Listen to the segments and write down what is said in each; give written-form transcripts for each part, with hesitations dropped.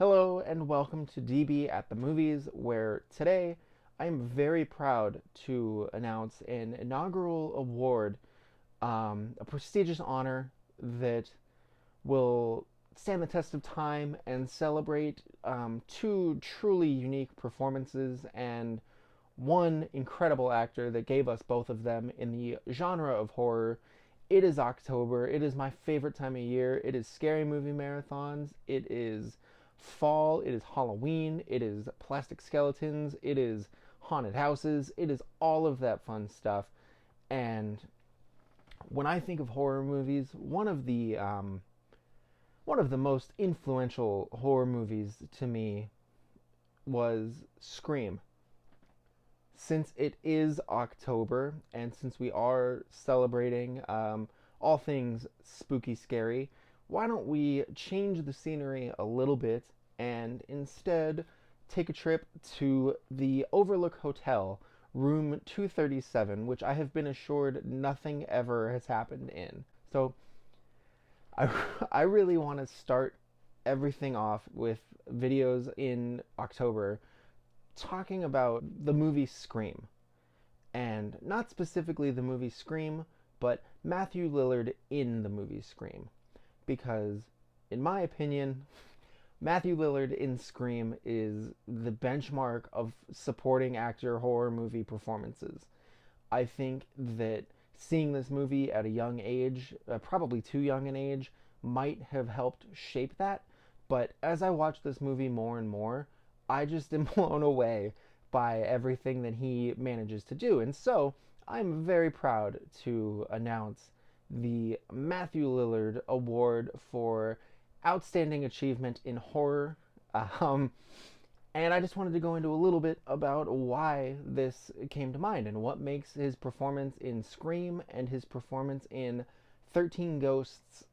Hello and welcome to DB at the Movies, where today I am very proud to announce an inaugural award, a prestigious honor that will stand the test of time and celebrate two truly unique performances and one incredible actor that gave us both of them in the genre of horror. It is October. It is my favorite time of year. It is scary movie marathons. It is fall. It is Halloween. It is plastic skeletons. It is haunted houses. It is all of that fun stuff. And when I think of horror movies, one of the most influential horror movies to me was Scream. Since it is October and since we are celebrating all things spooky scary, why don't we change the scenery a little bit and instead take a trip to the Overlook Hotel, room 237, which I have been assured nothing ever has happened in. So I, I really want to start everything off with videos in October talking about the movie Scream. And not specifically the movie Scream, but Matthew Lillard in the movie Scream. Because, in my opinion, Matthew Lillard in Scream is the benchmark of supporting actor horror movie performances. I think that seeing this movie at a young age, probably too young an age, might have helped shape that. But as I watch this movie more and more, I just am blown away by everything that he manages to do. And so I'm very proud to announce the Matthew Lillard Award for Outstanding Achievement in Horror. Um, and I just wanted to go into a little bit about why this came to mind and what makes his performance in Scream and his performance in 13 Ghosts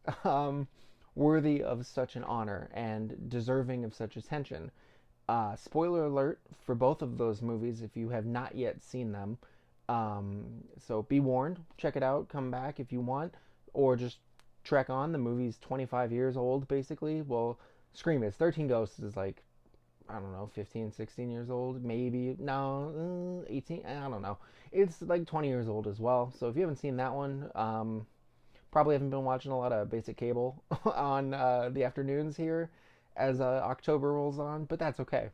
worthy of such an honor and deserving of such attention. Spoiler alert for both of those movies if you have not yet seen them. So be warned, check it out, come back if you want, or just trek on. The movie's 25 years old, basically. Well, Scream is. 13 Ghosts is like, I don't know, 15, 16 years old, maybe. No, 18, I don't know. It's like 20 years old as well. So if you haven't seen that one, probably haven't been watching a lot of basic cable on the afternoons here as October rolls on, but that's okay.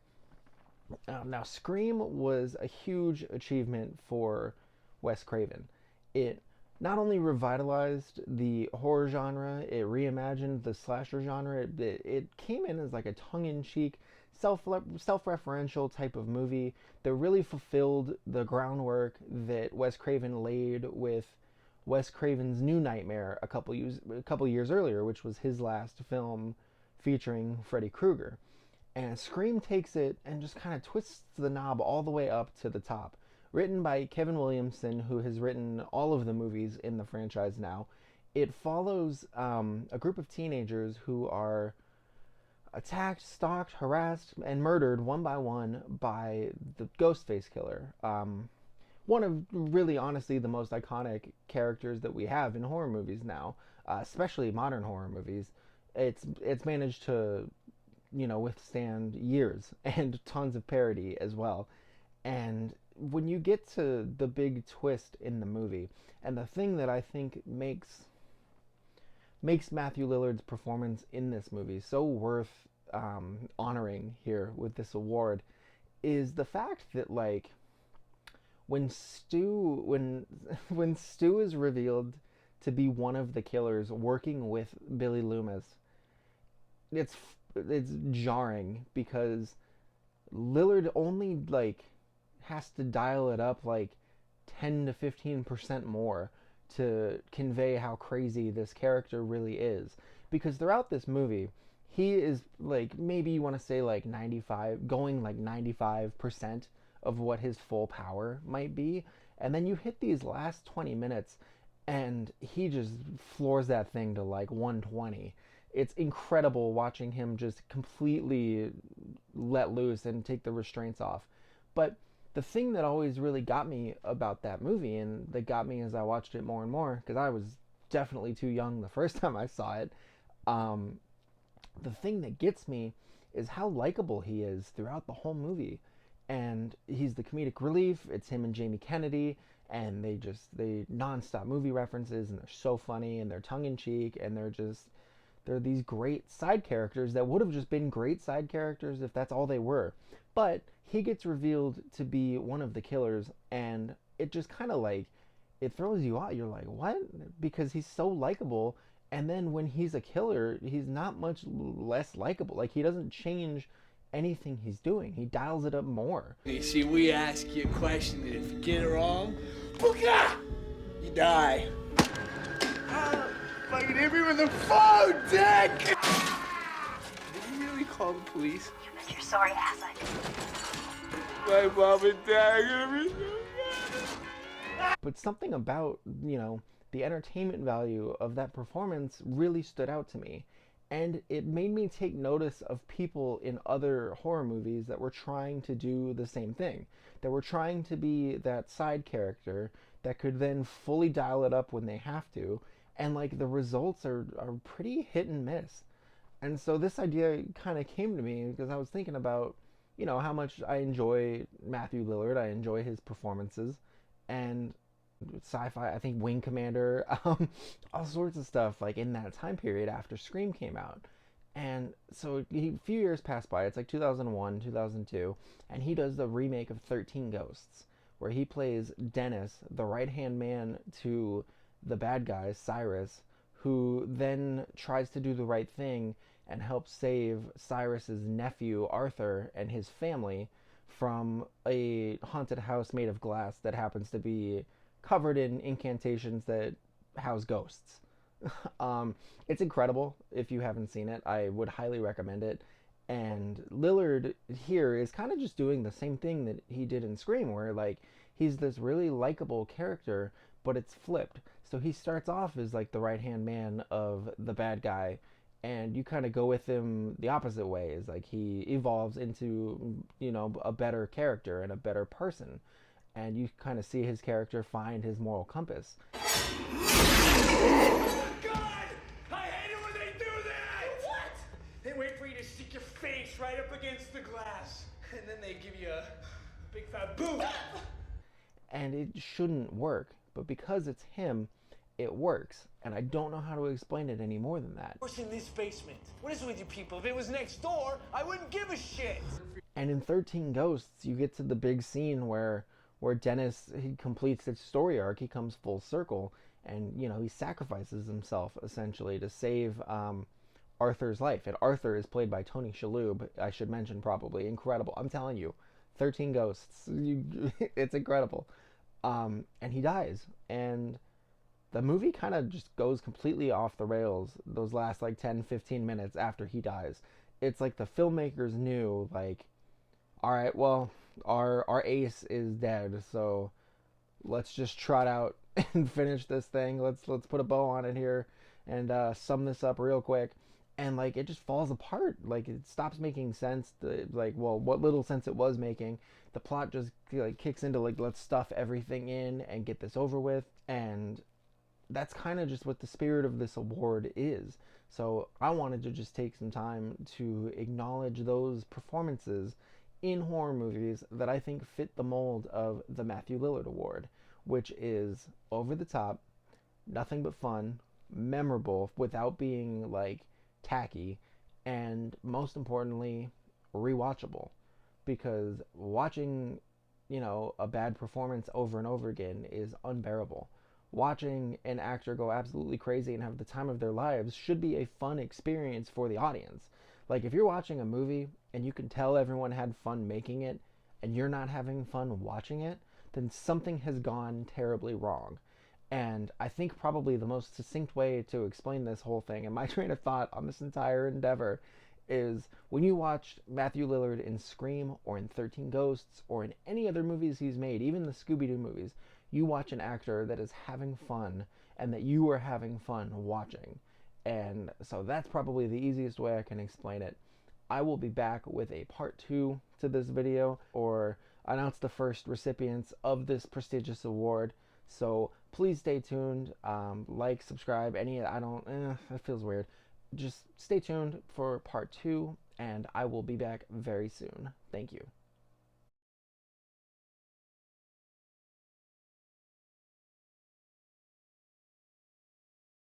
Now, Scream was a huge achievement for Wes Craven. It not only revitalized the horror genre, it reimagined the slasher genre. It came in as like a tongue-in-cheek, self-referential type of movie that really fulfilled the groundwork that Wes Craven laid with Wes Craven's New Nightmare a couple years earlier, which was his last film featuring Freddy Krueger. And Scream takes it and just kind of twists the knob all the way up to the top. Written by Kevin Williamson, who has written all of the movies in the franchise now, it follows a group of teenagers who are attacked, stalked, harassed, and murdered one by one by the Ghostface Killer. One of really, honestly, the most iconic characters that we have in horror movies now, especially modern horror movies. It's managed to withstand years and tons of parody as well. And when you get to the big twist in the movie, and the thing that I think makes Matthew Lillard's performance in this movie so worth honoring here with this award is the fact that, like, when Stu when when Stu is revealed to be one of the killers working with Billy Loomis, it's it's jarring because Lillard only like has to dial it up like 10 to 15% more to convey how crazy this character really is, because throughout this movie he is like, maybe you want to say like 95, going like 95% of what his full power might be, and then you hit these last 20 minutes and he just floors that thing to like 120. It's incredible watching him just completely let loose and take the restraints off. But the thing that always really got me about that movie, and that got me as I watched it more and more, because I was definitely too young the first time I saw it, the thing that gets me is how likable he is throughout the whole movie. And he's the comedic relief. It's him and Jamie Kennedy, and they nonstop movie references, and they're so funny, and they're tongue-in-cheek, and they're these great side characters that would have just been great side characters if that's all they were. But he gets revealed to be one of the killers, and it just kind of like, it throws you out. You're like, what? Because he's so likable, and then when he's a killer, he's not much less likable. Like, he doesn't change anything he's doing. He dials it up more. You see, we ask you a question, and if you get it wrong, booga, you die. Fucking hit me with the phone, Dick! Did you really call the police? You bet your sorry ass I did. My mom and dad are gonna be so mad. But something about, the entertainment value of that performance really stood out to me. And it made me take notice of people in other horror movies that were trying to do the same thing. That were trying to be that side character that could then fully dial it up when they have to. And like, the results are pretty hit and miss. And so this idea kind of came to me because I was thinking about, how much I enjoy Matthew Lillard. I enjoy his performances. And sci-fi, I think Wing Commander, all sorts of stuff like in that time period after Scream came out. And so a few years passed by. It's like 2001, 2002. And he does the remake of 13 Ghosts, where he plays Dennis, the right-hand man to the bad guy, Cyrus, who then tries to do the right thing and helps save Cyrus's nephew, Arthur, and his family from a haunted house made of glass that happens to be covered in incantations that house ghosts. It's incredible. If you haven't seen it, I would highly recommend it. And Lillard here is kind of just doing the same thing that he did in Scream, where like, he's this really likable character, but it's flipped. So he starts off as like the right-hand man of the bad guy, and you kind of go with him the opposite way. Is like, he evolves into, a better character and a better person. And you kind of see his character find his moral compass. God! I hate it when they do that! What? They wait for you to stick your face right up against the glass, and then they give you a big fat boot. And it shouldn't work, but because it's him, it works. And I don't know how to explain it any more than that. What's in this basement? What is with you people? If it was next door, I wouldn't give a shit. And in 13 Ghosts, you get to the big scene where Dennis, he completes his story arc. He comes full circle, and he sacrifices himself essentially to save Arthur's life. And Arthur is played by Tony Shalhoub, I should mention, probably incredible. I'm telling you, 13 Ghosts, it's incredible. And he dies, and the movie kind of just goes completely off the rails those last like 10-15 minutes after he dies. It's like the filmmakers knew, like, all right, well, our ace is dead, so let's just trot out and finish this thing. Let's put a bow on it here and sum this up real quick. And like, it just falls apart. Like, it stops making sense. What little sense it was making, the plot just like kicks into like, let's stuff everything in and get this over with. And that's kind of just what the spirit of this award is. So I wanted to just take some time to acknowledge those performances in horror movies that I think fit the mold of the Matthew Lillard Award, which is over the top, nothing but fun, memorable without being like tacky, and most importantly, rewatchable. Because watching, a bad performance over and over again is unbearable. Watching an actor go absolutely crazy and have the time of their lives should be a fun experience for the audience. Like, if you're watching a movie and you can tell everyone had fun making it and you're not having fun watching it, then something has gone terribly wrong. And I think probably the most succinct way to explain this whole thing, and my train of thought on this entire endeavor, is when you watched Matthew Lillard in Scream or in 13 Ghosts or in any other movies he's made, even the Scooby-Doo movies, you watch an actor that is having fun and that you are having fun watching. And so that's probably the easiest way I can explain it. I will be back with a part 2 to this video, or announce the first recipients of this prestigious award. So please stay tuned. Subscribe, it feels weird. Just stay tuned for part 2, and I will be back very soon. Thank you.